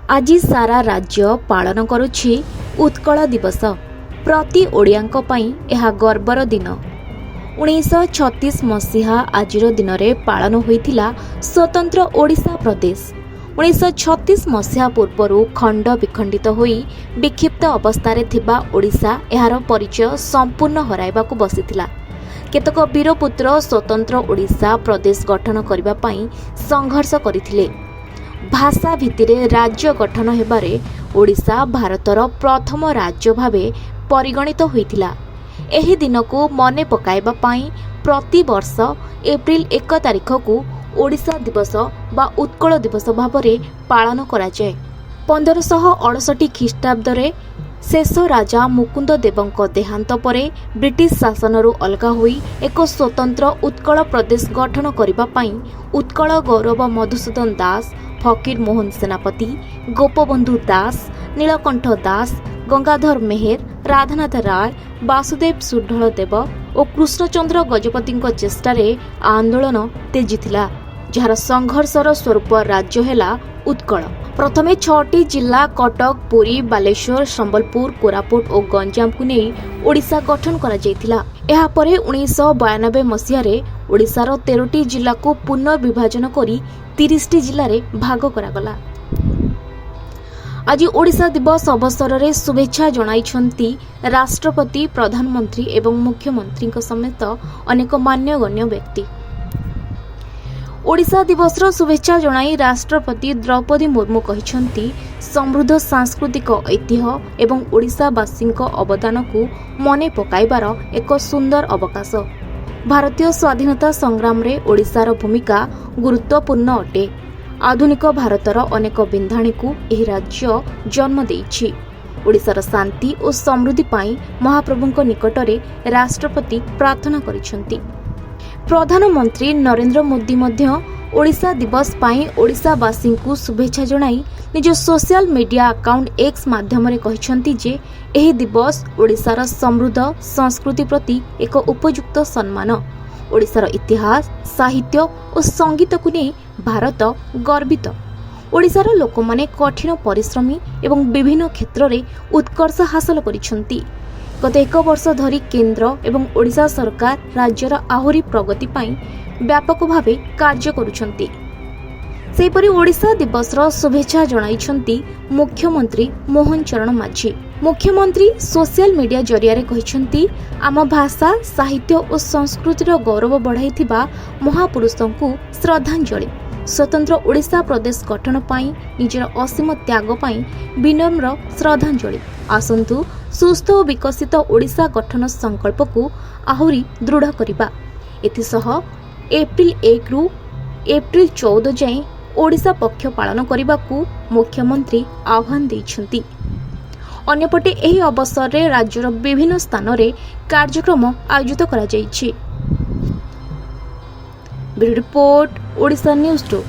आज सारा राज्य पालन करुछि उत्कल दिवस। प्रति ओडियांक पई एहा गर्वर दिन। 1936 मसीहा आजिर दिन में पालन होइथिला स्वतंत्र ओडिशा प्रदेश। 1936 मसीहा पूर्व खंड विखंडित होई विक्षिप्त अवस्था थिबा ओडिशा एहार परिचय संपूर्ण हराइबाकू बसिथिला। केतक वीरपुत्र स्वतंत्र ओडिशा प्रदेश गठन करबा पई संघर्ष करथिले। भाषा भित्तिरे राज्य गठन हेबारे ओडिशा भारतर प्रथम राज्य भावे परिगणित होइथिला। एही दिनकू मने पकाइबा पई प्रति वर्ष एप्रिल 1 तारिख को ओडिशा दिवस बा उत्कल दिवस भावरे पालन करा जाय। 1568 ख्रीष्टाब्दरे शेष राजा मुकुंद देवଙ୍କ देहांत परे ब्रिटिश शासनरू अलगा होई एक स्वतंत्र उत्कल प्रदेश गठन करिबा पई उत्कल गौरव मधुसूदन दास, फकीर मोहन सेनापति, गोपबंधु दास, नीलकंठ दास, गंगाधर मेहेर, राधानाथ राय, वासुदेव सुढल देव और कृष्णचंद्र गजपति चेष्टारे आंदोलन तेजिथिला, जार संघर्षर स्वरूप राज्य हेला उत्कल। प्रथमे 6टी जिला कटक, पुरी, बालेश्वर, संबलपुर, कोरापुट और गंजाम को नहीं ओडिशा गठन करा जायथिला। एहा परे 1992 मसीह रे ओडिशार 13टी जिला को पुनः विभाजन करी 30टी जिले में भाग करागला। आज ओडिशा दिवस अवसर में शुभेच्छा जणाइछंती राष्ट्रपति, प्रधानमंत्री एवं मुख्यमंत्री समेत अनेक मान्यगण्य व्यक्ति। ओडिशा दिवस शुभेच्छा जणाई राष्ट्रपति द्रौपदी मुर्मू कहिछंती समृद्ध सांस्कृतिक ऐतिह्य एवं ओडिशावासी अवदान को मने पकाइबार एक सुंदर अवकाश। भारतीय स्वाधीनता संग्राम रे ओडिशार भूमिका गुरुत्वपूर्ण अटे। आधुनिक भारतर अनेक बिंधाणी को एही राज्य जन्म देइछि। ओडिशार शांति और समृद्धि पाई महाप्रभुଙ୍କ निकटरे राष्ट्रपति प्रार्थना करिछंती। प्रधानमंत्री नरेंद्र मोदी मध्य ओडिशा दिवस पाई ओडिशावासी को शुभेच्छा जणाई निज सोशल मीडिया अकाउंट एक्स माध्यम रे कहिछंती जे एही दिवस ओडिशार समृद्ध संस्कृति प्रति एक उपयुक्त सम्मान। ओडिशार इतिहास, साहित्य और संगीत को नहीं भारत गर्वित। ओडिशार लोकमाने कठिन परिश्रमी एवं विभिन्न क्षेत्र में उत्कर्ष हासिल करिछंती। गत 1 वर्ष धरी केंद्र एवं ओडिशा सरकार राज्यर आहुरी प्रगति पाई व्यापक भावे कार्य करुछंती। सेहीपरि ओडिशा दिवसर शुभेच्छा जणाइछंती मुख्यमंत्री मोहन चरण माझी। मुख्यमंत्री सोशल मीडिया जरिया कहिछंती आम भाषा, साहित्य और संस्कृतिर गौरव बढ़ाइथिबा महापुरुषंकु श्रद्धांजलि। स्वतंत्र ओडिशा प्रदेश गठन पाई निजर असीम त्याग पाई विनम्र श्रद्धांजलि। आसंतु सुस्थ और विकसित ओडिशा गठन संकल्प को आहुरी दृढ़ करिबा। एथिसह एप्रिल 1 रु एप्रिल 14 जाए ओडिशा पक्ष पालन करने को मुख्यमंत्री आह्वान दैछंती। अन्यपटे एही अवसर रे राज्यर विभिन्न स्थान रे कार्यक्रम आयोजित करा जायछि। Bureau report, Odisha news 2।